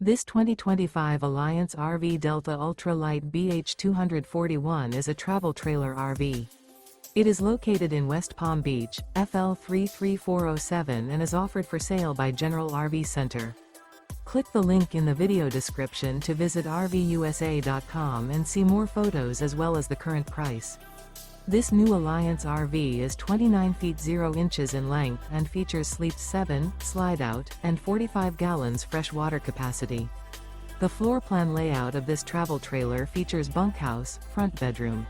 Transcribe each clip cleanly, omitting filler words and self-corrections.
This 2025 Alliance RV Delta Ultra Lite BH241 is a travel trailer RV. It is located in West Palm Beach, FL 33407 and is offered for sale by General RV Center. Click the link in the video description to visit RVUSA.com and see more photos as well as the current price. This new Alliance RV is 29 feet 0 inches in length and features Sleep 7, Slideout, and 45 gallons fresh water capacity. The floor plan layout of this travel trailer features bunkhouse, front bedroom.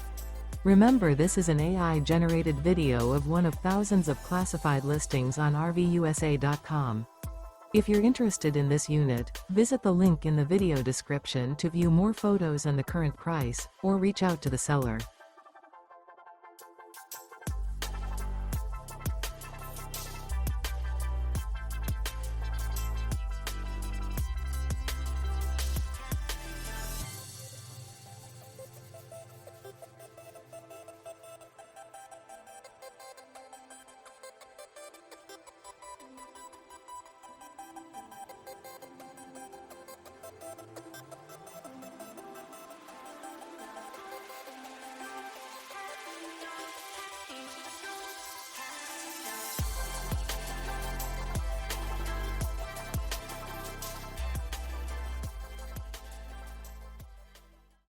Remember, this is an AI-generated video of one of thousands of classified listings on RVUSA.com. If you're interested in this unit, visit the link in the video description to view more photos and the current price, or reach out to the seller.